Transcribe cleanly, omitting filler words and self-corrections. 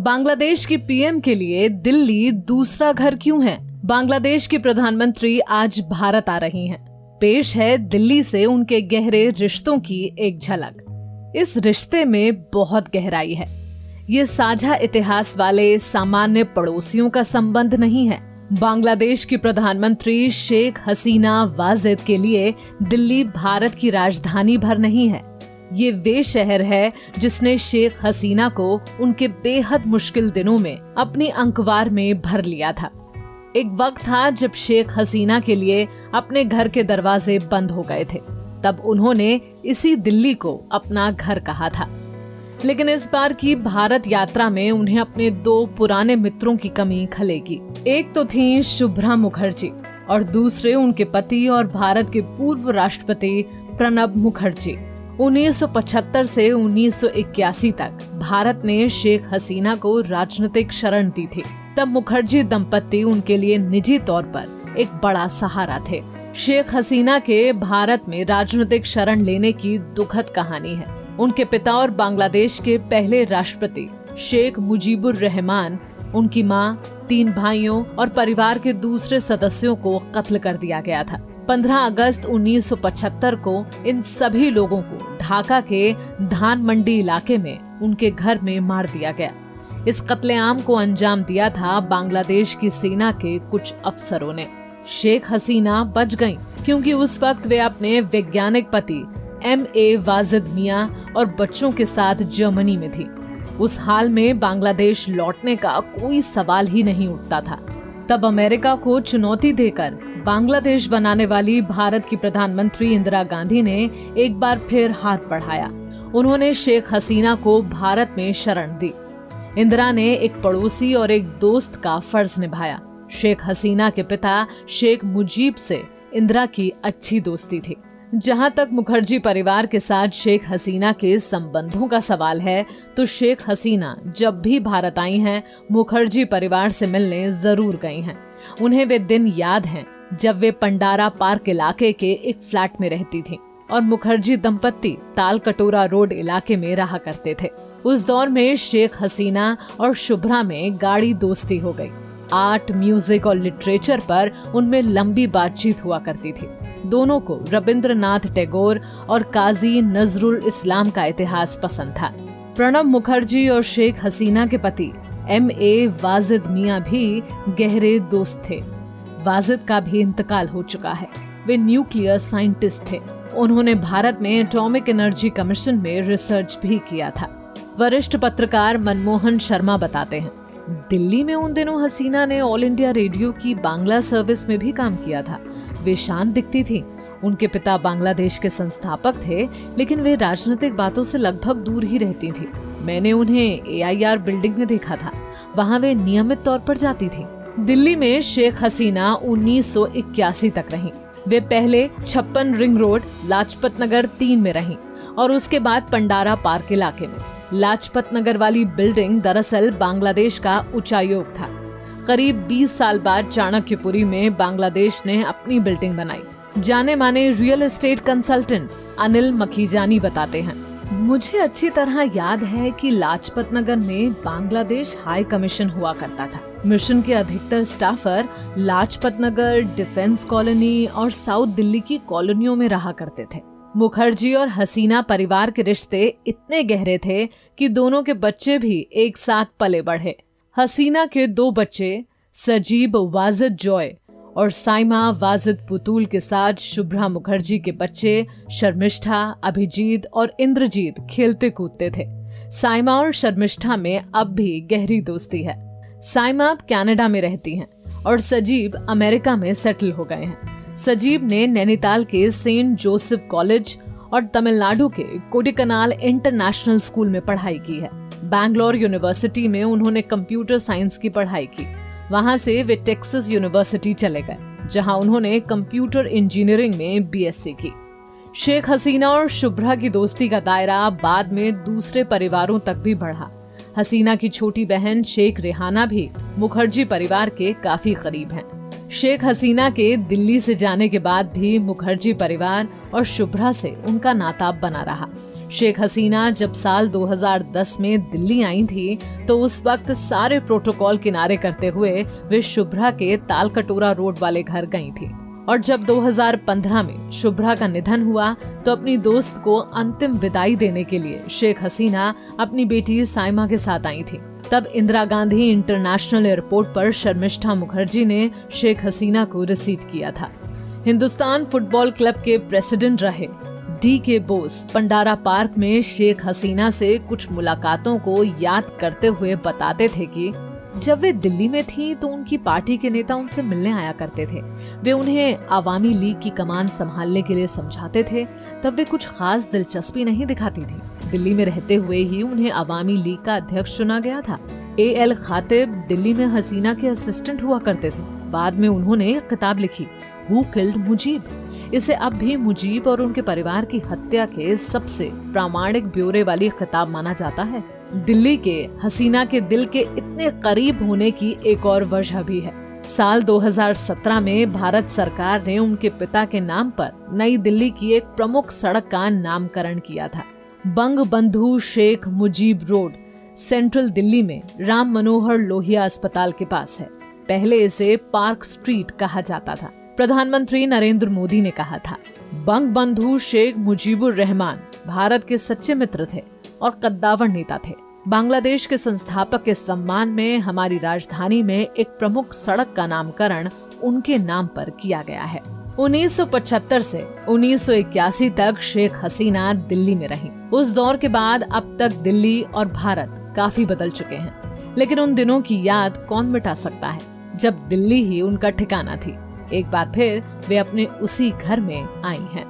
बांग्लादेश की पीएम के लिए दिल्ली दूसरा घर क्यों है? बांग्लादेश की प्रधानमंत्री आज भारत आ रही हैं। पेश है दिल्ली से उनके गहरे रिश्तों की एक झलक। इस रिश्ते में बहुत गहराई है। ये साझा इतिहास वाले सामान्य पड़ोसियों का संबंध नहीं है। बांग्लादेश की प्रधानमंत्री शेख हसीना वाजिद के लिए दिल्ली भारत की राजधानी भर नहीं है। ये वे शहर है जिसने शेख हसीना को उनके बेहद मुश्किल दिनों में अपनी अंकवार में भर लिया था। एक वक्त था जब शेख हसीना के लिए अपने घर के दरवाजे बंद हो गए थे। तब उन्होंने इसी दिल्ली को अपना घर कहा था। लेकिन इस बार की भारत यात्रा में उन्हें अपने दो पुराने मित्रों की कमी खलेगी। एक तो थी शुभ्रा मुखर्जी और दूसरे उनके पति और भारत के पूर्व राष्ट्रपति प्रणब मुखर्जी। 1975 से 1981 तक भारत ने शेख हसीना को राजनीतिक शरण दी थी। तब मुखर्जी दंपति उनके लिए निजी तौर पर एक बड़ा सहारा थे। शेख हसीना के भारत में राजनीतिक शरण लेने की दुखद कहानी है। उनके पिता और बांग्लादेश के पहले राष्ट्रपति शेख मुजीबुर रहमान, उनकी मां, 3 भाइयों और परिवार के दूसरे सदस्यों को कत्ल कर दिया गया था। 15 अगस्त 1975 को इन सभी लोगों को ढाका के धान मंडी इलाके में उनके घर में मार दिया गया। इस कत्लेआम को अंजाम दिया था बांग्लादेश की सेना के कुछ अफसरों ने। शेख हसीना बच गईं क्योंकि उस वक्त वे अपने वैज्ञानिक पति M.A. वाजिद मियां और बच्चों के साथ जर्मनी में थी। उस हाल में बांग्लादेश लौटने का कोई सवाल ही नहीं उठता था। तब अमेरिका को चुनौती देकर बांग्लादेश बनाने वाली भारत की प्रधानमंत्री इंदिरा गांधी ने एक बार फिर हाथ बढ़ाया। उन्होंने शेख हसीना को भारत में शरण दी। इंदिरा ने एक पड़ोसी और एक दोस्त का फर्ज निभाया। शेख हसीना के पिता शेख मुजीब से इंदिरा की अच्छी दोस्ती थी। जहां तक मुखर्जी परिवार के साथ शेख हसीना के संबंधों का सवाल है, तो शेख हसीना जब भी भारत आई हैं, मुखर्जी परिवार से मिलने जरूर गई हैं। उन्हें वे दिन याद हैं जब वे पंडारा पार्क इलाके के एक फ्लैट में रहती थीं और मुखर्जी दंपत्ति ताल कटोरा रोड इलाके में रहा करते थे। उस दौर में शेख हसीना और शुभ्रा में गाढ़ी दोस्ती हो गई। आर्ट, म्यूजिक और लिटरेचर पर उनमें लंबी बातचीत हुआ करती थी। दोनों को रविंद्रनाथ टैगोर और काजी नजरुल इस्लाम का इतिहास पसंद था। प्रणब मुखर्जी और शेख हसीना के पति M.A. वाजिद मियां भी गहरे दोस्त थे। वाजिद का भी इंतकाल हो चुका है। वे न्यूक्लियर साइंटिस्ट थे। उन्होंने भारत में एटॉमिक एनर्जी कमीशन में रिसर्च भी किया था। वरिष्ठ पत्रकार मनमोहन शर्मा बताते हैं, दिल्ली में उन दिनों हसीना ने ऑल इंडिया रेडियो की बांग्ला सर्विस में भी काम किया था। वे शांत दिखती थी। उनके पिता बांग्लादेश के संस्थापक थे, लेकिन वे राजनीतिक बातों से लगभग दूर ही रहती थी। मैंने उन्हें AIR बिल्डिंग में देखा था। वहाँ वे नियमित तौर पर जाती थी। दिल्ली में शेख हसीना 1981 तक रहीं। वे पहले 56 रिंग रोड लाजपत नगर 3 में रहीं और उसके बाद पंडारा पार्क इलाके में। लाजपत नगर वाली बिल्डिंग दरअसल बांग्लादेश का उच्चायोग था। करीब 20 साल बाद चाणक्यपुरी में बांग्लादेश ने अपनी बिल्डिंग बनाई। जाने माने real estate consultant Anil Makhijani बताते हैं, मुझे अच्छी तरह याद है कि लाजपत नगर में बांग्लादेश हाई कमीशन हुआ करता था। मिशन के अधिकतर staffer Lajpat Nagar, defence colony और साउथ दिल्ली की कॉलोनियों में रहा करते थे। मुखर्जी और हसीना परिवार के रिश्ते इतने गहरे थे कि दोनों के बच्चे भी एक साथ पले बढ़े। हसीना के 2 बच्चे सजीब वाजिद जॉय और साइमा वाजिद पुतूल के साथ शुभ्रा मुखर्जी के बच्चे शर्मिष्ठा, अभिजीत और इंद्रजीत खेलते कूदते थे। साइमा और शर्मिष्ठा में अब भी गहरी दोस्ती है। साइमा अब कनाडा में रहती हैं और सजीब अमेरिका में सेटल हो गए हैं। सजीब ने नैनीताल के सेंट जोसेफ कॉलेज और तमिलनाडु के कोडिकनाल इंटरनेशनल स्कूल में पढ़ाई की है। बैंगलोर यूनिवर्सिटी में उन्होंने कंप्यूटर साइंस की पढ़ाई की। वहां से वे टेक्सास यूनिवर्सिटी चले गए, जहां उन्होंने कंप्यूटर इंजीनियरिंग में BSc की। शेख हसीना और शुभ्रा की दोस्ती का दायरा बाद में दूसरे परिवारों तक भी बढ़ा। हसीना की छोटी बहन शेख रेहाना भी मुखर्जी परिवार के काफी करीब हैं। शेख हसीना के दिल्ली से जाने के बाद भी मुखर्जी परिवार और शुभ्रा से उनका नाता बना रहा। शेख हसीना जब साल 2010 में दिल्ली आई थी तो उस वक्त सारे प्रोटोकॉल किनारे करते हुए वे शुभ्रा के तालकटोरा रोड वाले घर गई थी। और जब 2015 में शुभ्रा का निधन हुआ तो अपनी दोस्त को अंतिम विदाई देने के लिए शेख हसीना अपनी बेटी साइमा के साथ आई थी। तब इंदिरा गांधी इंटरनेशनल एयरपोर्ट पर शर्मिष्ठा मुखर्जी ने शेख हसीना को रिसीव किया था। हिंदुस्तान फुटबॉल क्लब के प्रेसिडेंट रहे D.K. बोस पंडारा पार्क में शेख हसीना से कुछ मुलाकातों को याद करते हुए बताते थे कि जब वे दिल्ली में थीं तो उनकी पार्टी के नेता उनसे मिलने आया करते थे। वे उन्हें आवामी लीग की कमान संभालने के लिए समझाते थे। तब वे कुछ खास दिलचस्पी नहीं दिखाती थी। दिल्ली में रहते हुए ही उन्हें आवामी लीग का अध्यक्ष चुना गया था। A.L. खातिब दिल्ली में हसीना के असिस्टेंट हुआ करते थे। बाद में उन्होंने एक किताब लिखी, हु किल्ड मुजीब। इसे अब भी मुजीब और उनके परिवार की हत्या के सबसे प्रामाणिक ब्यौरे वाली किताब माना जाता है। दिल्ली के हसीना के दिल के इतने करीब होने की एक और वजह भी है। साल 2017 में भारत सरकार ने उनके पिता के नाम पर नई दिल्ली की एक प्रमुख सड़क का नामकरण किया था। बंग बंधु शेख मुजीब रोड सेंट्रल दिल्ली में राम मनोहर लोहिया अस्पताल के पास है। पहले इसे पार्क स्ट्रीट कहा जाता था। प्रधानमंत्री नरेंद्र मोदी ने कहा था, बंग बंधु शेख मुजीबुर रहमान भारत के सच्चे मित्र थे और कद्दावर नेता थे। बांग्लादेश के संस्थापक के सम्मान में हमारी राजधानी में एक प्रमुख सड़क का नामकरण उनके नाम पर किया गया है। 1975 से 1981 तक शेख हसीना दिल्ली में रही। उस दौर के बाद अब तक दिल्ली और भारत काफी बदल चुके हैं, लेकिन उन दिनों की याद कौन मिटा सकता है जब दिल्ली ही उनका ठिकाना थी। एक बार फिर वे अपने उसी घर में आई हैं।